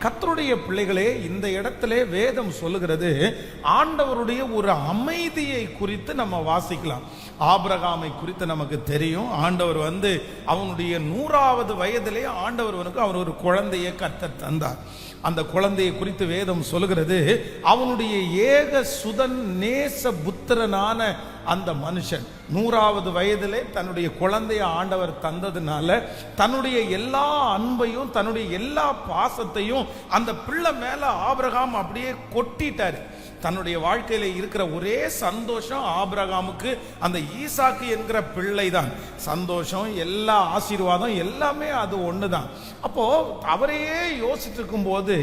கர்த்தருடைய பிள்ளைகளே, இந்த இடத்திலே வேதம் சொல்லுகிறது ஆண்டவருடைய ஒரு அமைதியை குறித்து நம்ம வாசிக்கலாம். ஆபிரகாமை குறித்து நமக்கு தெரியும். ஆண்டவர் அவனுடைய 100வது வயதிலே ஆண்டவருக்கு அவர் ஒரு குழந்தையை கர்த்தர் தந்தார். அந்த குழந்தையை குறித்து வேதம் சொல்லுகிறது, அவனுடைய ஏக சுதன் நேச புத்திரனான அந்த மனுஷன் 100வது வயதிலே தன்னுடைய குழந்தைய ஆண்டவர் தந்ததுனால தன்னுடைய எல்லா அன்பையும் தன்னுடைய எல்லா பாசத்தையும் அந்த பிள்ளை மேல ஆபிரகாம் அப்படியே கொட்டிட்டாரு. தன்னுடைய வாழ்க்கையில இருக்கிற ஒரே சந்தோஷம் ஆபிரகாமுக்கு அந்த ஈசாக்கு என்கிற பிள்ளை தான். சந்தோஷம், எல்லா ஆசீர்வாதம் எல்லாமே அது ஒண்ணுதான். அப்போ அவரையே யோசிச்சு இருக்கும் போது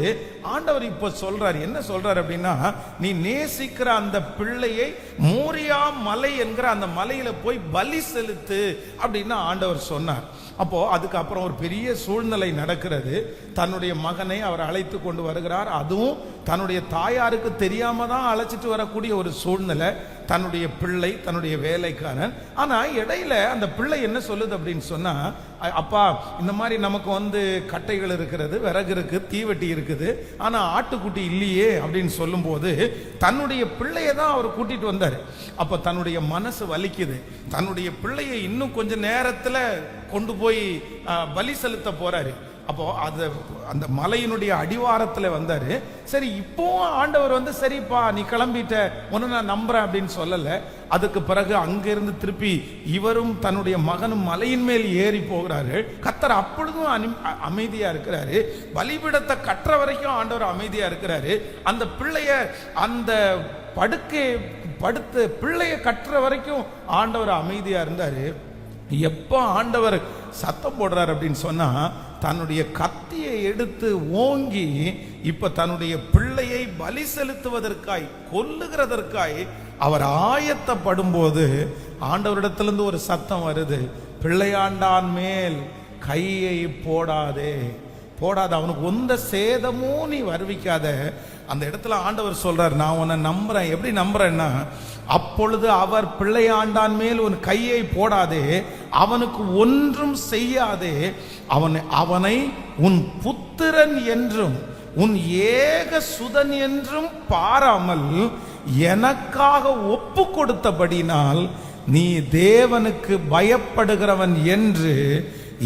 ஆண்டவர் இப்ப சொல்றாரு, என்ன சொல்றாரு அப்படின்னா, நீ நேசிக்கிற அந்த பிள்ளையை மோரியா மலை என்கிற அந்த மலையில போய் பலி செலுத்து அப்படின்னு ஆண்டவர் சொன்னார். அப்போ அதுக்கப்புறம் ஒரு பெரிய சூழ்நிலை நடக்கிறது. தன்னுடைய மகனை அவர் அழைத்து கொண்டு வருகிறார். அதுவும் தன்னுடைய தாயாருக்கு தெரியாம தான் அழைச்சிட்டு வரக்கூடிய ஒரு சூழ்நிலை. தன்னுடைய பிள்ளை, தன்னுடைய வேலைக்காரன். ஆனா இடையில அந்த பிள்ளை என்ன சொல்லுது அப்படின்னு சொன்னா, அப்பா இந்த மாதிரி நமக்கு கட்டைகள் இருக்கிறது, விறகு இருக்கு, தீவெட்டி இருக்குது, ஆனா ஆட்டுக்குட்டி இல்லையே அப்படின்னு சொல்லும் போது தன்னுடைய பிள்ளையை தான் அவர் கூட்டிட்டு வந்தாரு. அப்ப தன்னுடைய மனசு வலிக்குது. தன்னுடைய பிள்ளையை இன்னும் கொஞ்ச நேரத்துல கொண்டு போய் பலி செலுத்த போறாரு. அப்போ அந்த மலையினுடைய அடிவாரத்துல வந்தாரு. சரி, இப்போ ஆண்டவர் சரிப்பா நீ கிளம்பிட்ட, உன்னை நான் நம்புறேன் அப்படின்னு சொல்லல. அதுக்கு பிறகு அங்கிருந்து திருப்பி இவரும் தன்னுடைய மகனும் மலையின் மேல் ஏறி போகிறாரு. கர்த்தர் அப்பொழுதும் அமைதியா இருக்கிறாரு. பலிபீடத்தை கற்ற வரைக்கும் ஆண்டவர் அமைதியா இருக்கிறாரு. அந்த பிள்ளைய அந்த படுக்கை படுத்து பிள்ளைய கற்ற வரைக்கும் ஆண்டவர் அமைதியா இருந்தாரு. எப்ப ஆண்டவர் சத்தம் போடுறார் அப்படின்னு சொன்னா, தன்னுடைய கத்தியை எடுத்து ஓங்கி இப்ப தன்னுடைய பிள்ளையை பலி செலுத்துவதற்காய், கொல்லுகிறதற்காய் அவர் ஆயத்தப்படும் போது ஆண்டவரிடத்திலிருந்து ஒரு சத்தம் வருது, பிள்ளையாண்டான் மேல் கையை போடாதே, அவனுக்கு எந்த சேதமும் நீ வருவிக்காத. அந்த இடத்துல ஆண்டவர் சொல்றார், நான் உன்னை நம்புறேன். எப்படி நம்புறேன்னா, அப்பொழுது அவர் பிள்ளையாண்டான் மேல் உன் கையை போடாதே, அவனுக்கு ஒன்றும் செய்யாதே, அவனை உன் புத்திரன் என்றும் உன் ஏக சுதன் என்றும் பாராமல் எனக்காக ஒப்பு கொடுத்தபடினால் நீ தேவனுக்கு பயப்படுகிறவன் என்று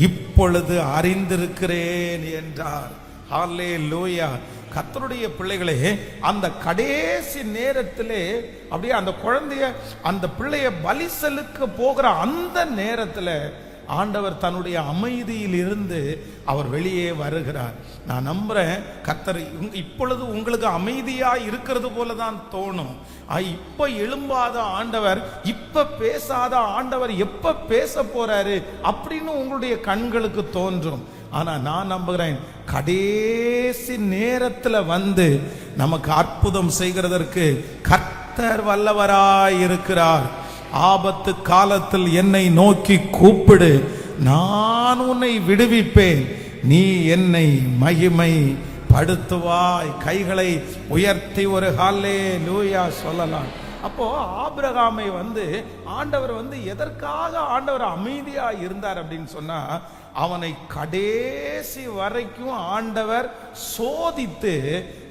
இப்பொழுது அறிந்திருக்கிறேன் என்றார். ஹல்லேலூயா. கர்த்தருடைய பிள்ளைகளே, அந்த கடைசி நேரத்திலே அப்படியே அந்த பிள்ளைய பலி செலுத்த போகிற அந்த நேரத்தில் ஆண்டவர் தன்னுடைய அமைதியில் இருந்து அவர் வெளியே வருகிறார். நான் நம்புறேன் கர்த்தர் இப்பொழுது உங்களுக்கு அமைதியா இருக்கிறது போலதான் தோணும். இப்ப எழும்பாத ஆண்டவர், இப்ப பேசாத ஆண்டவர் எப்ப பேச போறாரு அப்படின்னு உங்களுடைய கண்களுக்கு தோன்றும். ஆனா நான் நம்புகிறேன், கடைசி நேரத்தில் நமக்கு அற்புதம் செய்கிறதற்கு கர்த்தர் வல்லவராய் இருக்கிறார். ஆபத்து காலத்தில் என்னை நோக்கி கூப்பிடு, நான் உன்னை விடுவிப்பேன், நீ என்னை மகிமை படுத்துவாய். கைகளை உயர்த்தி ஒரு ஹல்லேலூயா சொல்லலாம். அப்போ ஆபிரகாமை ஆண்டவர் எதற்காக ஆண்டவர் அமைதியா இருந்தார் அப்படின்னு சொன்னா, அவனை கடைசி வரைக்கும் ஆண்டவர் சோதித்து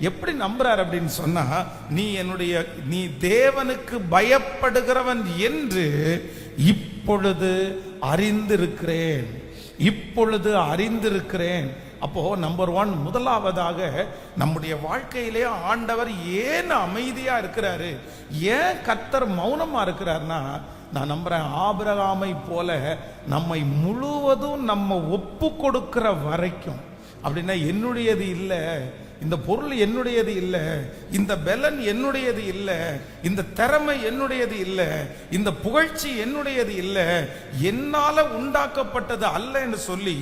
எப்படி நம்புறார் அப்படின்னு சொன்னா, நீ தேவனுக்கு பயப்படுகிறவன் என்று இப்பொழுது அறிந்திருக்கிறேன். அப்போ நம்பர் 1, முதலாவதாக நம்முடைய வாழ்க்கையிலே ஆண்டவர் ஏன் அமைதியா இருக்கிறாரு, ஏன் கர்த்தர் மௌனமா இருக்கிறார்னா, நான் நம்புறேன் ஆபிரகாமை போல நம்மை முழுவதும் நம்ம ஒப்பு கொடுக்கிற வரைக்கும், அப்படின்னா என்னுடையது இல்லை, இந்த பொருள் என்னுடையது இல்லை, இந்த பலன் என்னுடையது இல்லை, இந்த திறமை என்னுடையது இல்லை, இந்த புகழ்ச்சி என்னுடையது இல்லை, என்னால உண்டாக்கப்பட்டது அல்ல என்று சொல்லி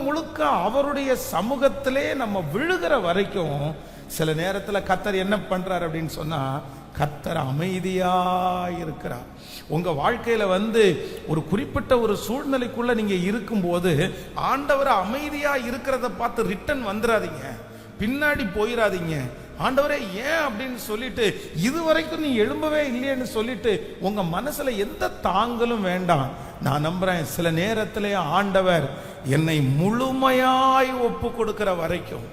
முழுக்க அவருடைய சமூகத்திலே நம்ம விழுகிற வரைக்கும் சில நேரத்தில் கர்த்தர் என்ன பண்றார் அப்படின்னு சொன்னா, கர்த்தர் அமைதியா இருக்கிறார். உங்க வாழ்க்கையில ஒரு குறிப்பிட்ட ஒரு சூழ்நிலைக்குள்ள நீங்க இருக்கும்போது ஆண்டவர் அமைதியா இருக்கிறத பார்த்து ரிட்டர்ன் வந்துடாதீங்க, பின்னாடி போயிடாதீங்க. ஆண்டவரே ஏன் அப்படின்னு சொல்லிட்டு இதுவரைக்கும் நீ எழும்பவே இல்லையேன்னு சொல்லிட்டு உங்க மனசுல எந்த தாங்கலும் வேண்டாம். நான் நம்புறேன் சில நேரத்திலே ஆண்டவர் என்னை முழுமையாய் ஒப்பு கொடுக்கிற வரைக்கும்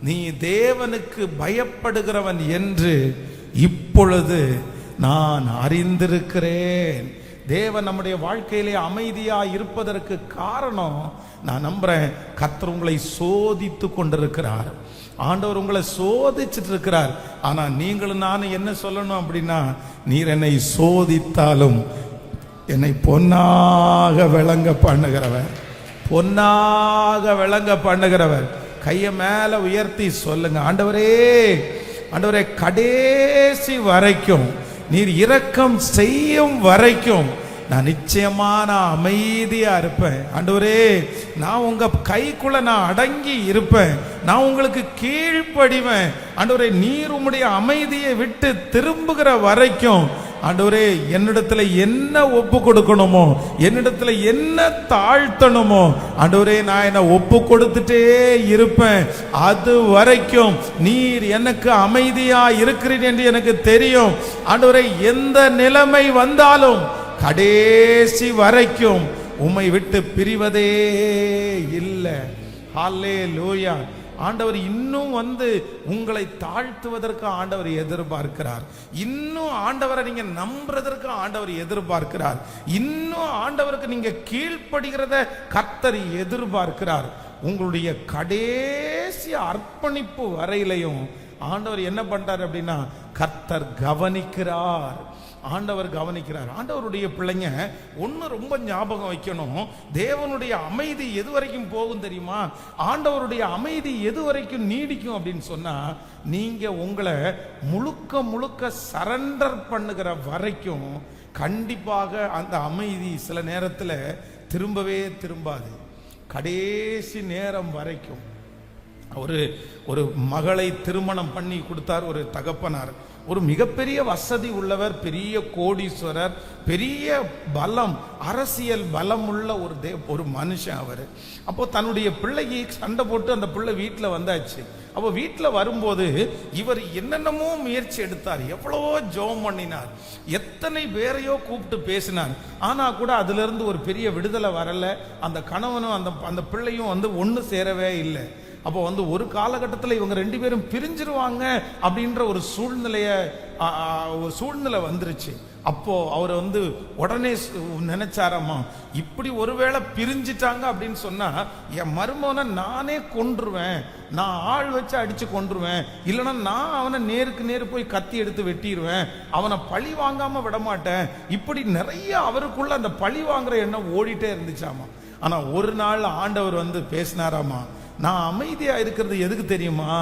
நீ தேவனுக்கு பயப்படுகிறவன் என்று இப்பொழுது நான் அறிந்திருக்கிறேன். தேவன் நம்முடைய வாழ்க்கையிலே அமைதியா இருப்பதற்கு காரணம் நான் நம்புறேன் கர்த்தர் உங்களை சோதித்து கொண்டிருக்கிறார். ஆண்டவர் உங்களை சோதிச்சுட்டு இருக்கிறார். ஆனா நீங்களும் நானும் என்ன சொல்லணும் அப்படின்னா, நீர் என்னை சோதித்தாலும் என்னை பொன்னாக விளங்க பண்ணுகிறவர், பொன்னாக விளங்க பண்ணுகிறவர். கையை மேல உயர்த்தி சொல்லுங்க, ஆண்டவரே, ஆண்டவரே, கடைசி வரைக்கும் நீர் இரக்கம் செய்யும் வரைக்கும் நான் நிச்சயமா நான் அமைதியா இருப்பேன். ஆண்டவரே, நான் உங்க கைக்குள்ள நான் அடங்கி இருப்பேன், நான் உங்களுக்கு கீழ்ப்படிவேன். ஆண்டவரே, நீர் உம்முடைய அமைதியை விட்டு திரும்புகிற வரைக்கும் ஆண்டவரே என்னிடத்துல என்ன ஒப்பு கொடுக்கணுமோ, என்னிடத்துல என்ன தாழ்த்தணுமோ ஆண்டவரே நான் என்ன ஒப்பு கொடுத்துட்டே இருப்பேன். அது வரைக்கும் நீர் எனக்கு அமைதியா இருக்கிறீர் என்று எனக்கு தெரியும். ஆண்டவரே, எந்த நிலைமை வந்தாலும் கடைசி வரைக்கும் உம்மை விட்டு பிரிவதே இல்லை. ஹல்லேலூயா. ஆண்டவர் இன்னும் உங்களை தாழ்த்துவதற்கு ஆண்டவர் எதிர்பார்க்கிறார். இன்னும் ஆண்டவரை நீங்க நம்புறதற்கு ஆண்டவர் எதிர்பார்க்கிறார். இன்னும் ஆண்டவருக்கு நீங்க கீழ்ப்படுகிறத கர்த்தர் எதிர்பார்க்கிறார். உங்களுடைய கடைசி அர்ப்பணிப்பு வரையிலையும் ஆண்டவர் என்ன பண்றார் அப்படின்னா, கர்த்தர் கவனிக்கிறார். ஆண்டவர் கவனிக்கிறார். ஆண்டவருடைய பிள்ளைங்க ஒன்னு ரொம்ப ஞாபகம் வைக்கணும், தேவனுடைய அமைதி எது வரைக்கும் போகும் தெரியுமா? ஆண்டவருடைய அமைதி எது வரைக்கும் நீடிக்கும் அப்படின்னு சொன்னா, நீங்க உங்களை முழுக்க முழுக்க சரண்டர் பண்ணுகிற வரைக்கும் கண்டிப்பாக அந்த அமைதி சில நேரத்துல திரும்பவே திரும்பாது. கடைசி நேரம் வரைக்கும் ஒரு மகளை திருமணம் பண்ணி கொடுத்தார் ஒரு தகப்பனார். ஒரு மிகப்பெரிய வசதி உள்ளவர், பெரிய கோடீஸ்வரர், பெரிய பலம், அரசியல் பலம் உள்ள ஒரு மனுஷன் அவர். அப்போ தன்னுடைய பிள்ளைக்கு சண்டை போட்டு அந்த பிள்ளை வீட்டில் வந்தாச்சு. அப்போ வீட்டில் வரும்போது இவர் என்னென்னமோ முயற்சி எடுத்தார், எவ்வளவோ ஜெபம் பண்ணினார், எத்தனை பேரையோ கூப்பிட்டு பேசினார். ஆனா கூட அதுல இருந்து ஒரு பெரிய விடுதலை வரல. அந்த கணவனும் அந்த பிள்ளையும் ஒன்று சேரவே இல்லை. அப்போ ஒரு காலகட்டத்தில் இவங்க ரெண்டு பேரும் பிரிஞ்சிருவாங்க அப்படின்ற ஒரு சூழ்நிலை வந்துருச்சு. அப்போ அவர் உடனே நினைச்சாராமா, இப்படி ஒருவேளை பிரிஞ்சிட்டாங்க அப்படின்னு சொன்னா என் மருமகனை நானே கொன்றுவேன், நான் ஆள் வச்சு அடிச்சு கொன்றுவேன், இல்லைன்னா நான் அவனை நேருக்கு நேரு போய் கத்தி எடுத்து வெட்டிடுவேன், அவனை பழி வாங்காம விட மாட்டேன். இப்படி நிறைய அவருக்குள்ள அந்த பழி வாங்குற எண்ணம் ஓடிட்டே இருந்துச்சாமா. ஆனா ஒரு நாள் ஆண்டவர் பேசினாராமா, நான் அமைதியா இருக்கிறது எதுக்கு தெரியுமா?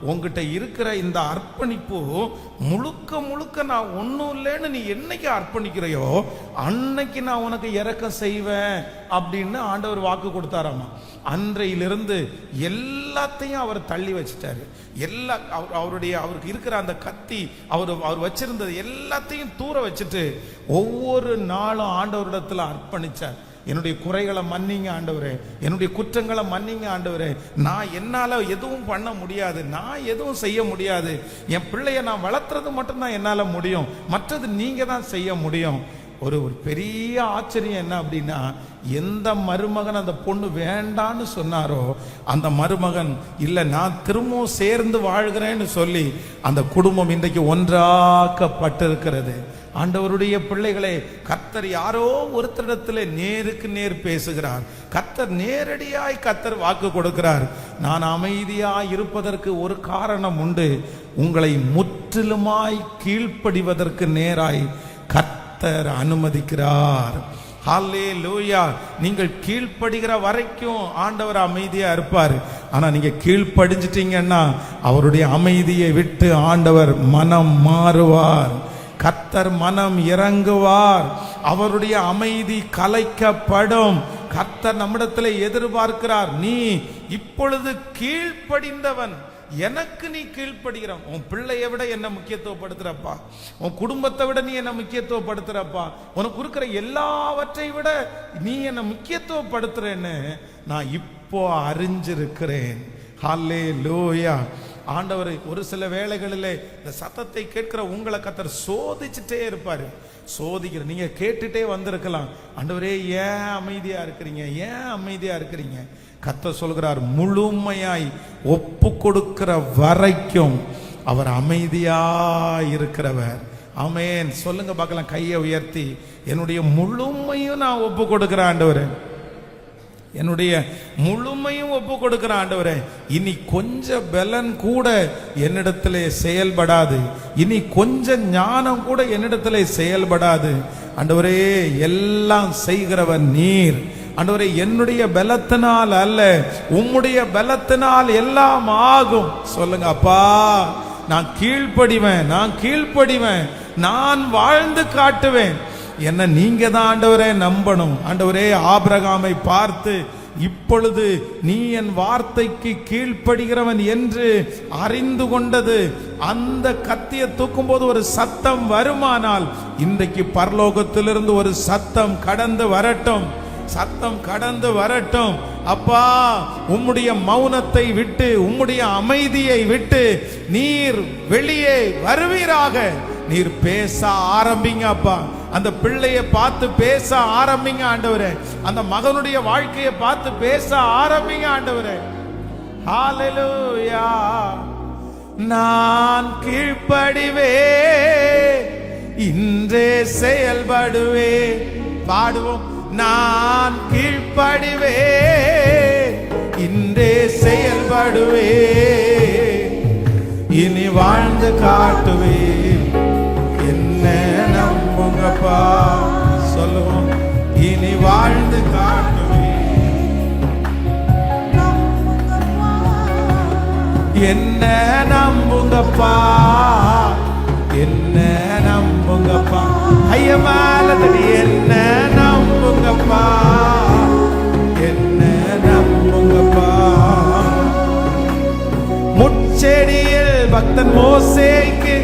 உங்ககிட்ட இருக்கிற இந்த அர்ப்பணிப்பு முழுக்க முழுக்க நான் ஒன்னும் இல்லைன்னு நீ என்னைக்கு அர்ப்பணிக்கிறையோ அன்னைக்கு நான் உனக்கு இரக்கம் செய்வேன் அப்படின்னு ஆண்டவர் வாக்கு கொடுத்தாராமா. அன்றையிலிருந்து எல்லாத்தையும் அவர் தள்ளி வச்சிட்டாரு. அவருக்கு இருக்கிற அந்த கத்தி, அவர் வச்சிருந்தது எல்லாத்தையும் தூர வச்சுட்டு ஒவ்வொரு நாளும் ஆண்டவரிடத்துல அர்ப்பணிச்சார். என்னுடைய குறைகளை மன்னிங்க ஆண்டவரே, என்னுடைய குற்றங்களை மன்னிங்க ஆண்டவரே, நான் என்னால எதுவும் பண்ண முடியாது, நான் எதுவும் செய்ய முடியாது, என் பிள்ளைய நான் வளர்த்துறது மட்டும்தான் என்னால முடியும், மற்றது நீங்க தான் செய்ய முடியும். ஒரு பெரிய ஆச்சரியம் என்ன அப்படின்னா, எந்த மருமகன் அந்த பொண்ணு வேண்டான்னு சொன்னாரோ அந்த மருமகன் இல்ல நான் திரும்பவும் சேர்ந்து வாழ்கிறேன்னு சொல்லி அந்த குடும்பம் இன்றைக்கு ஒன்றாக்கப்பட்டிருக்கிறது. ஆண்டவருடைய பிள்ளைகளே, கர்த்தர் யாரோ ஒருத்தரிடத்துல நேருக்கு நேர் பேசுகிறார். கர்த்தர் நேரடியாய் வாக்கு கொடுக்கிறார். நான் அமைதியாய் இருப்பதற்கு ஒரு காரணம் உண்டு, உங்களை முற்றிலுமாய் கீழ்ப்படிவதற்கு நேராய் கர்த்தர் அனுமதிக்கிறார். ஹல்லேலூயா. நீங்கள் கீழ்ப்படுகிற வரைக்கும் ஆண்டவர் அமைதியா இருப்பார். ஆனா நீங்க கீழ்ப்படிஞ்சிட்டீங்கன்னா அவருடைய அமைதியை விட்டு ஆண்டவர் மனம் மாறுவார், கர்த்தர் மனம் இறங்குவார், அவருடைய அமைதி கலைக்கப்படும். கர்த்தர் நம்மிடத்துல எதிர்பார்க்கிறார், நீ இப்பொழுது கீழ்ப்படிந்தவன், எனக்கு நீ கீழ்ப்படுகிறான். உன் பிள்ளையை விட என்ன முக்கியத்துவப்படுத்துறப்பா, உன் குடும்பத்தை விட நீ என்ன முக்கியத்துவப்படுத்துறப்பா, உனக்கு இருக்கிற எல்லாவற்றை விட நீ என்ன முக்கியத்துவப்படுத்துறேன்னு நான் இப்போ அறிஞ்சிருக்கிறேன். ஹல்லேலூயா. ஆண்டவர் ஒரு சில வேளைகளிலே இந்த சத்தத்தை கேட்கிற உங்களை கர்த்தர் சோதிச்சுட்டே இருப்பாரு. சோதிக்கிற நீங்க கேட்டுட்டே வந்திருக்கலாம், ஆண்டவரே ஏன் அமைதியா இருக்கிறீங்க, ஏன் அமைதியா இருக்கிறீங்க? கர்த்தர் சொல்கிறார், முழுமையாய் ஒப்பு கொடுக்கிற வரைக்கும் அவர் அமைதியா இருக்கிறவர். ஆமென். சொல்லுங்க பார்க்கலாம், கையை உயர்த்தி, என்னுடைய முழுமையும் நான் ஒப்பு கொடுக்கிறேன் ஆண்டவரே, என்னுடைய முழுமையும் ஒப்பு கொடுக்கிற ஆண்டவரே. இனி கொஞ்சம் பலன் கூட என்னிடத்திலே செயல்படாது, இனி கொஞ்சம் ஞானம் கூட என்னிடத்திலே செயல்படாது ஆண்டவரே. எல்லாம் செய்கிறவர் நீர் ஆண்டவரே. என்னுடைய பலத்தினால் அல்ல, உம்முடைய பலத்தினால் எல்லாம் ஆகும். சொல்லுங்க, அப்பா நான் கீழ்ப்படிவேன், நான் கீழ்ப்படிவேன், நான் வாழ்ந்து காட்டுவேன். என்ன நீங்க தான் ஆண்டவரே நம்பணும். ஆண்டவரே, ஆபிரகாமை பார்த்து இப்பொழுது நீ என் வார்த்தைக்கு கீழ்ப்படுகிறவன் என்று அறிந்து கொண்டது, அந்த கத்தியை தூக்கும் போது ஒரு சத்தம் வருமானால், இன்றைக்கு பரலோகத்திலிருந்து ஒரு சத்தம் கடந்து வரட்டும், சத்தம் கடந்து வரட்டும். அப்பா, உம்முடைய மௌனத்தை விட்டு, உம்முடைய அமைதியை விட்டு நீர் வெளியே வருவீராக. நீர் பேச ஆரம்பிங்க அப்பா. அந்த பிள்ளையை பார்த்து பேச ஆரம்பிங்க ஆண்டவரே. அந்த மகனுடைய வாழ்க்கையை பார்த்து பேச ஆரம்பிங்க ஆண்டவரே. ஹalleluya. நான் கீழ்ப்படிவே, இன்றே செயல்படுவே. பாடுவோம். நான் கீழ்ப்படிவே, இன்றே செயல்படுவே, இனி வாழ்ந்து காட்டுவே. என்ன நம்புங்கப்பா, சொல்லுவோம். இனி வாழ்ந்து காட்டுவே. என்ன நம்புங்கப்பா, என்ன நம்புங்கப்பா. ஐயா மேலதடி, என்ன நம்புங்கப்பா, என்ன நம்புங்கப்பா. முச்செடியில் பக்தன் மோசேக்கு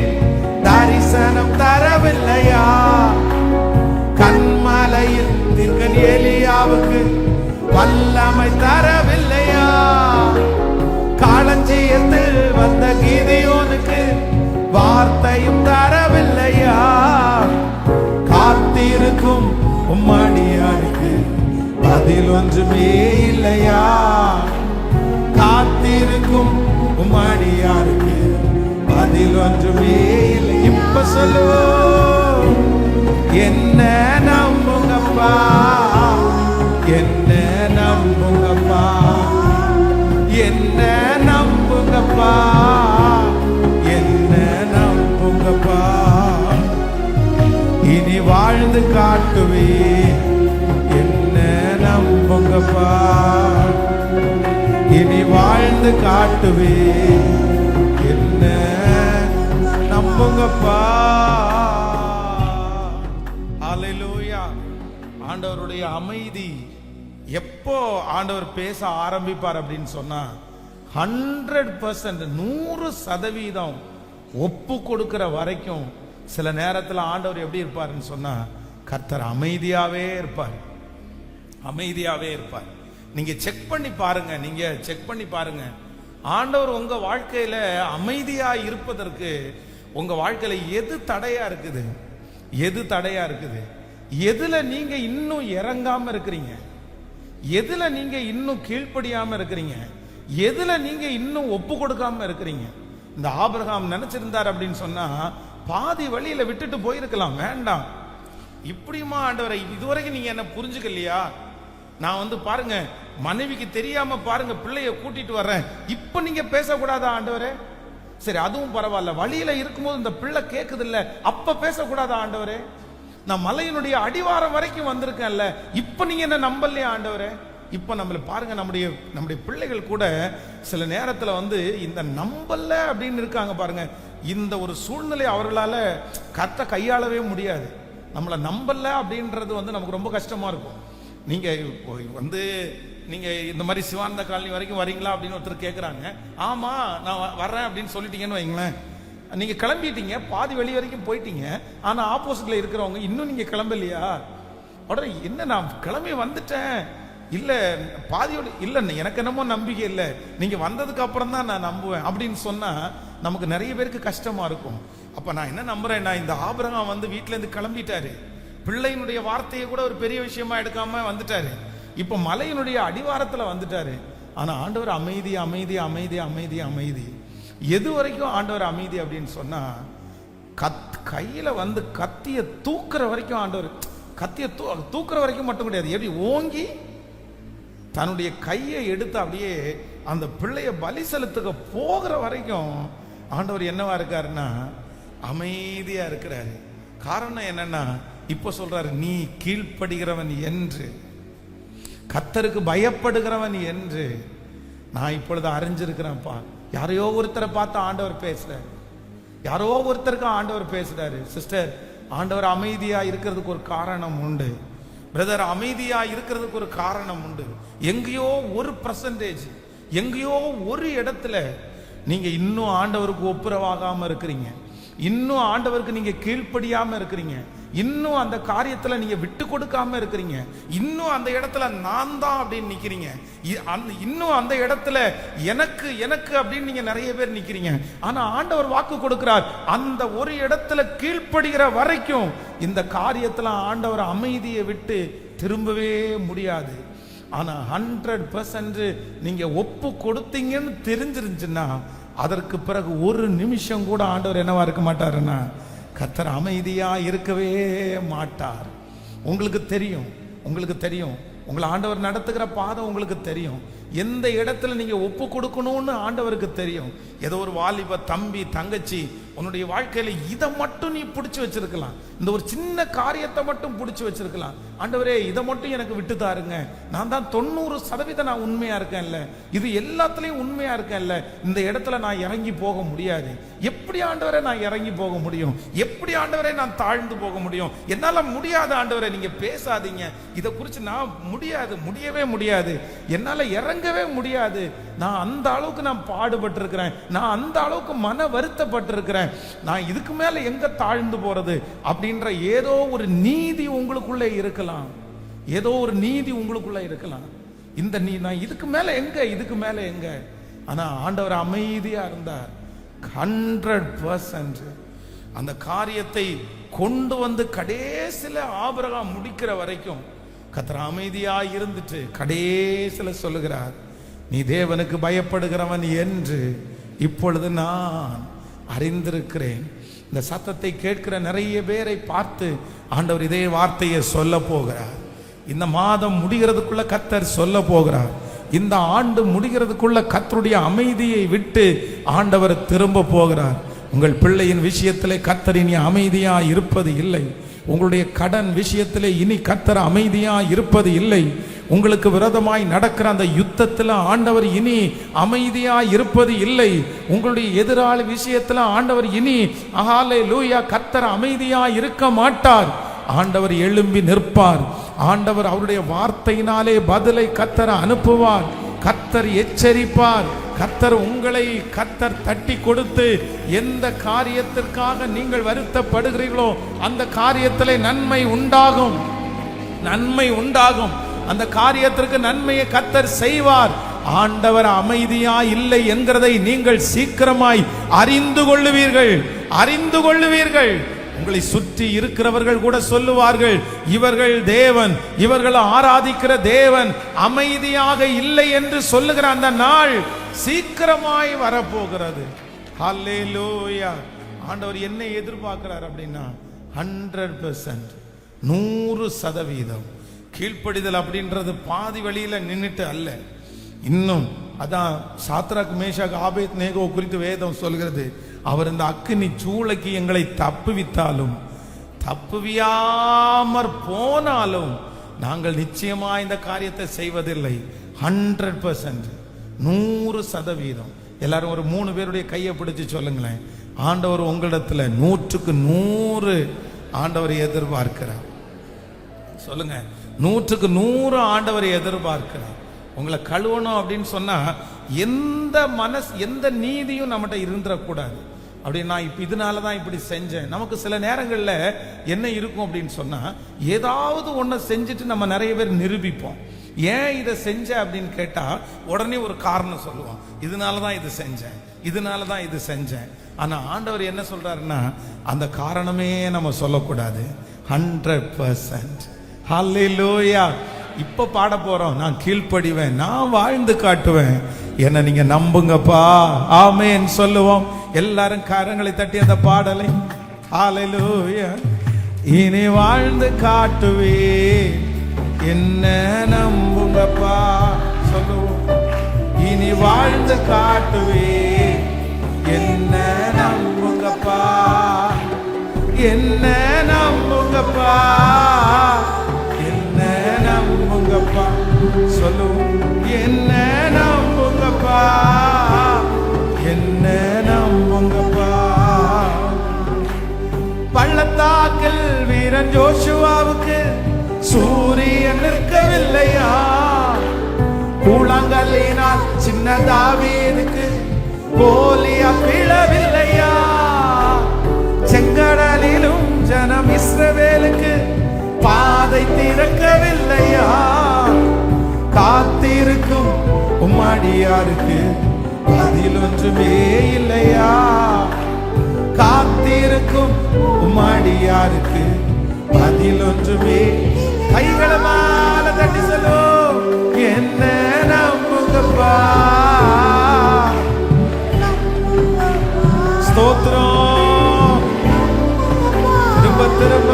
தரிசனம் தரவில்லையா? கண்மலையில் தீர்க்கன் எலியாவுக்கு வல்லமை தரவில்லையா? காளஞ்சியத்தில் வந்த கீதியோனுக்கு வார்த்தையும் தரவில்லையா? காத்திருக்கும் உம்மடியாருக்கு பதில் ஒன்றுமே இல்லையா? காத்திருக்கும் உம்மடியாருக்கு பதில் ஒன்றுமே இல்லை. இப்ப சொல்லுவோம். என்ன நம்புங்கப்பா, என்ன நம்புங்கப்பா, என்ன நம்புங்கப்பா, என்ன நம்புங்கப்பா. இனி வாழ்ந்து காட்டுவே. என்ன நம்புங்கப்பா, இனி வாழ்ந்து காட்டுவே. என்ன நம்புங்கப்பா. ஹalleluya. ஆண்டவருடைய அமைதி எப்போ ஆண்டவர் பேச ஆரம்பிப்பார் அப்படின்னு சொன்னா, 100% 100% ஒப்பு கொடுக்கிற வரைக்கும் சில நேரத்தில் ஆண்டவர் எப்படி இருப்பாருன்னு சொன்னா, கர்த்தர் அமைதியாவே இருப்பார், அமைதியாவே இருப்பார். நீங்க செக் பண்ணி பாருங்க, நீங்க செக் பண்ணி பாருங்க. ஆண்டவர் உங்க வாழ்க்கையில அமைதியா இருப்பதற்கு உங்க வாழ்க்கையில எது தடையா இருக்குது, எது தடையா இருக்குது, எதுல நீங்க இன்னும் இறங்காம இருக்கிறீங்க, எதுல நீங்க இன்னும் கீழ்ப்படியாம இருக்கிறீங்க, எதுல நீங்க இன்னும் ஒப்பு கொடுக்காம இருக்கிறீங்க. இந்த ஆபிரகாம் நினைச்சிருந்தார் அப்படின்னு சொன்னா பாதி வழியில விட்டுட்டு போயிருக்கலாம். வேண்டாம், இப்படியுமா ஆண்டவரை, இதுவரைக்கும் நீங்க என்ன புரிஞ்சுக்கலையா? நான் பாருங்க, மனைவிக்கு தெரியாம பாருங்க பிள்ளைய கூட்டிட்டு வர்றேன், இப்ப நீங்க பேசக்கூடாதா ஆண்டவரே? சரி, அதுவும் பரவாயில்ல. வழியில இருக்கும்போது இந்த பிள்ளை கேக்குது இல்ல, அப்ப பேசக்கூடாதா ஆண்டவரே? நான் மலையினுடைய அடிவாரம் வரைக்கும் வந்திருக்கேன்ல, இப்ப நீங்க என்ன நம்பலையா ஆண்டவரே? இப்ப நம்மள பாருங்க, நம்முடைய பிள்ளைகள் கூட சில நேரத்துல இந்த நம்பல அப்படின்னு இருக்காங்க பாருங்க. இந்த ஒரு சூழ்நிலை அவர்களால கரெக்டா கையாளவே முடியாது. நம்மளை நம்பல அப்படின்றது நமக்கு ரொம்ப கஷ்டமா இருக்கும். நீங்க நீங்க இந்த மாதிரி சிவானந்த காலனி வரைக்கும் வரீங்களா அப்படின்னு ஒருத்தர் கேட்குறாங்க. ஆமா நான் வர்றேன் அப்படின்னு சொல்லிட்டீங்கன்னு வைங்களேன். நீங்க கிளம்பிட்டீங்க, பாதி வெளி வரைக்கும் போயிட்டீங்க, ஆனா ஆப்போசிட்ல இருக்கிறவங்க இன்னும் நீங்க கிளம்பலையா? உடனே என்ன, நான் கிளம்பி வந்துட்டேன், இல்ல பாதியோடு இல்ல, எனக்கு என்னமோ நம்பிக்கை இல்லை, நீங்க வந்ததுக்கு அப்புறம் தான் நான் நம்புவேன் அப்படின்னு சொன்னா நமக்கு நிறைய பேருக்கு கஷ்டமா இருக்கும். அப்ப நான் என்ன நம்புறேன்னா, இந்த ஆபிரகாம் வந்து வீட்டுல இருந்து கிளம்பிட்டாரு, பிள்ளையினுடைய வார்த்தையை கூட ஒரு பெரிய விஷயமா எடுக்காம வந்துட்டாரு, இப்ப மலையினுடைய அடிவாரத்துல வந்துட்டாரு. ஆனா ஆண்டவர் அமைதி அமைதி அமைதி அமைதி அமைதி. எது வரைக்கும் ஆண்டவர் அமைதி அப்படின்னு சொன்னா, கையில வந்து கத்திய தூக்குற வரைக்கும் ஆண்டவர், கத்திய தூக்குற வரைக்கும் மட்டும் கிடையாது, எப்படி ஓங்கி தன்னுடைய கையை எடுத்து அப்படியே அந்த பிள்ளைய பலி செலுத்துக்க போகிற வரைக்கும் ஆண்டவர் என்னவா இருக்காருன்னா அமைதியா இருக்கிறாரு. காரணம் என்னன்னா, இப்ப சொல்றாரு, நீ கீழ்ப்படுகிறவன் என்று, கர்த்தருக்கு பயப்படுகிறவன் என்று நான் இப்பொழுது அறிஞ்சிருக்கிறேன்ப்பா. யாரையோ ஒருத்தரை பார்த்து ஆண்டவர் பேசுறாரு, யாரோ ஒருத்தருக்கு ஆண்டவர் பேசுறாரு. சிஸ்டர், ஆண்டவர் அமைதியா இருக்கிறதுக்கு ஒரு காரணம் உண்டு. பிரதர், அமைதியா இருக்கிறதுக்கு ஒரு காரணம் உண்டு. எங்கேயோ ஒரு %, எங்கேயோ ஒரு இடத்துல நீங்க இன்னும் ஆண்டவருக்கு ஒப்புரவாகாம இருக்கிறீங்க, இன்னும் ஆண்டவருக்கு நீங்க கீழ்ப்படியாம இருக்கிறீங்க, இன்னும் அந்த காரியத்துல நீங்க விட்டு கொடுக்காம இருக்கிறீங்க, இன்னும் அந்த இடத்துல நான் தான் அப்படின்னு நிக்கிறீங்க, இன்னும் அந்த இடத்துல எனக்கு எனக்கு அப்படின்னு நீங்க நிறைய பேர் நிக்கிறீங்க. ஆனா ஆண்டவர் வாக்கு கொடுக்கிறார், அந்த ஒரு இடத்துல கீழ்ப்படுகிற வரைக்கும் இந்த காரியத்துல ஆண்டவர் அமைதியை விட்டு திரும்பவே முடியாது. ஆனா 100% நீங்க ஒப்பு கொடுத்தீங்கன்னு தெரிஞ்சிருந்துச்சுன்னா அதற்கு பிறகு ஒரு நிமிஷம் கூட ஆண்டவர் என்னவா இருக்க மாட்டாருன்னா, கர்த்தர் அமைதியா இருக்கவே மாட்டார். உங்களுக்கு தெரியும், உங்களுக்கு தெரியும், உங்களை ஆண்டவர் நடத்துகிற பாதை உங்களுக்கு தெரியும், எந்த இடத்துல நீங்க ஒப்பு கொடுக்கணும்னு ஆண்டவருக்கு தெரியும். ஏதோ ஒரு வாலிப தம்பி தங்கச்சி உன்னுடைய வாழ்க்கையில இதை மட்டும் நீ பிடிச்சு வச்சிருக்கலாம், இந்த ஒரு சின்ன காரியத்தை மட்டும் பிடிச்சு வச்சிருக்கலாம். ஆண்டவரே, இதை மட்டும் எனக்கு விட்டு தாருங்க, நான் தான் 90% நான் உண்மையா இருக்கேன்ல, இது எல்லாத்துலயும் உண்மையா இருக்கேன்ல, இந்த இடத்துல நான் இறங்கி போக முடியாது. எப்படி ஆண்டவரே நான் இறங்கி போக முடியும்? எப்படி ஆண்டவரே நான் தாழ்ந்து போக முடியும்? என்னால முடியாது ஆண்டவரே, நீங்க பேசாதீங்க, இதை குறித்து நான் முடியாது, முடியவே முடியாது, என்னால இறங்கவே முடியாது, நான் அந்த அளவுக்கு நான் பாடுபட்டு இருக்கிறேன், நான் அந்த அளவுக்கு மன வருத்தப்பட்டு இருக்கிறேன், நான் இதுக்கு மேல எங்க தாழ்ந்து போறது அப்படின்ற ஏதோ ஒரு நீதி உங்களுக்குள்ளே இருக்கலாம், ஏதோ ஒரு நீதி உங்களுக்குள்ள இருக்கலாம். இந்த நான் இதுக்கு மேல எங்க, இதுக்கு மேல எங்க? ஆனா ஆண்டவர் அமைதியா இருந்தார். 100% அந்த காரியத்தை கொண்டு வந்து கடைசில ஆபிரகாம் முடிக்கிற வரைக்கும் கர்த்தர் அமைதியா இருந்துட்டு கடைசில சொல்லுகிறார், நீ தேவனுக்கு பயப்படுகிறவன் என்று இப்பொழுது நான் அறிந்திருக்கிறேன். இந்த சத்தத்தை கேட்கிற நிறைய பேரை பார்த்து ஆண்டவர் இதே வார்த்தையை சொல்ல போகிறார். இந்த மாதம் முடிகிறதுக்குள்ள கர்த்தர் சொல்ல போகிறார். இந்த ஆண்டு முடிகிறதுக்குள்ள கர்த்தருடைய அமைதியை விட்டு ஆண்டவர் திரும்ப போகிறார். உங்கள் பிள்ளையின் விஷயத்திலே கர்த்தர் இனி அமைதியா இருப்பது இல்லை. உங்களுடைய கடன் விஷயத்திலே இனி கர்த்தர் அமைதியா இருப்பது இல்லை. உங்களுக்கு விரோதமாய் நடக்கிற அந்த யுத்தத்தில் ஆண்டவர் இனி அமைதியா இருப்பது இல்லை. உங்களுடைய எதிராளி விஷயத்தில் ஆண்டவர் இனி ஹல்லேலூயா கர்த்தர் அமைதியா இருக்க மாட்டார். ஆண்டவர் எழும்பி நிற்பார். ஆண்டவர் அவருடைய வார்த்தையினாலே பதிலை கர்த்தர் அனுப்புவார். கர்த்தர் எச்சரிப்பார். கர்த்தர் உங்களை கர்த்தர் தட்டி கொடுத்து எந்த காரியத்திற்காக நீங்கள் வருத்தப்படுகிறீர்களோ அந்த காரியத்திலே நன்மை உண்டாகும், நன்மை உண்டாகும். அந்த காரியத்திற்கு நன்மையை கர்த்தர் செய்வார். ஆண்டவர் அமைதியா இல்லை என்கிறதை நீங்கள் சீக்கிரமாய் அறிந்து கொள்ளுவீர்கள், அறிந்து கொள்ளுவீர்கள். உங்களை சுற்றி இருக்கிறவர்கள் கூட சொல்லுவார்கள், இவர்கள் தேவன், இவர்கள் ஆராதிக்கிற தேவன் அமைதியாக இல்லை என்று சொல்லுகிற அந்த நாள் சீக்கிரமாய் வரப்போகிறது. ஹல்லேலூயா. ஆண்டவர் என்ன எதிர்பார்க்கிறார் அப்படின்னா 100%, 100% கீழ்ப்படிதல் அப்படின்றது பாதி வழியில நின்றுட்டு அல்ல. இன்னும் அதான் சாத்ராக் மேஷாக் ஆபேத் நேகோ குறித்து வேதம் சொல்கிறது, அவர் இந்த அக்கினி சூளைக்கு எங்களை தப்புவித்தாலும் தப்புவியாமற் போனாலும் நாங்கள் நிச்சயமா இந்த காரியத்தை செய்வதில்லை. 100%, 100%. எல்லாரும் ஒரு 3 பேருடைய கையை பிடிச்சு சொல்லுங்களேன், ஆண்டவர் உங்களிடத்துல 100க்கு 100 ஆண்டவர் எதிர்பார்க்கிறார். சொல்லுங்க, 100க்கு 100 ஆண்டவர் எதிர்பார்க்கிறார். உங்களை கழுவணும் அப்படின்னு சொன்னா எந்த நீதியும் நம்மகிட்ட இருந்துடக்கூடாது. அப்படி நான் இப்ப இதனாலதான் இப்படி செஞ்சேன். நமக்கு சில நேரங்கள்ல என்ன இருக்கும் அப்படின்னு சொன்னா, ஏதாவது ஒன்ன செஞ்சுட்டு நம்ம நிறைய பேர் நிரூபிப்போம். ஏன் இதை செஞ்ச அப்படின்னு கேட்டா உடனே ஒரு காரணம் சொல்லுவான். இதனாலதான் இது செஞ்சேன், இதனாலதான் இது செஞ்சேன். ஆனா ஆண்டவர் என்ன சொல்றாருன்னா, அந்த காரணமே நம்ம சொல்லக்கூடாது. 100%. ஹல்லேலூயா. இப்ப பாட போறோம், நான் கீழ்ப்படிவேன், நான் வாழ்ந்து காட்டுவேன், என்ன நீங்க நம்புங்கப்பா. ஆமென் சொல்லுவோம். எல்லாரும் கரங்களை தட்டி அந்த பாடலை. ஹல்லேலூயா. இனி வாழ்ந்து காட்டுவே, என்ன நம்புங்கப்பா சொல்லுவோம். இனி வாழ்ந்து காட்டுவே, என்ன நம்புங்கப்பா, என்ன நம்புங்கப்பா, என்ன நம்புங்கப்பா சொல்லுவோம். என்ன நம்புங்கப்பா, என்ன நம்புங்கப்பா. பள்ளத்தாக்கில் வீரன் ஜோஷுவாவுக்கு சூரியன் நிற்கவில்லையா, கூழாங்கல்லினால் சின்ன தாவீதுக்கு கோலியாத் விழவில்லையா, செங்கடலிலும் ஜனம் இஸ்ரவேலுக்கு பாதை திறக்கவில்லையா, காத்திருக்கும் உம்மடியாருக்கு பதில் ஒன்றுமே இல்லையா, காத்திருக்கும் உம்மடியாருக்கு பதில் ஒன்றுமே. கைகளை மேல தட்டி சொல்லும், என்ன நம்புங்கப்பா. ஸ்தோத்திரம். திரும்ப திரும்ப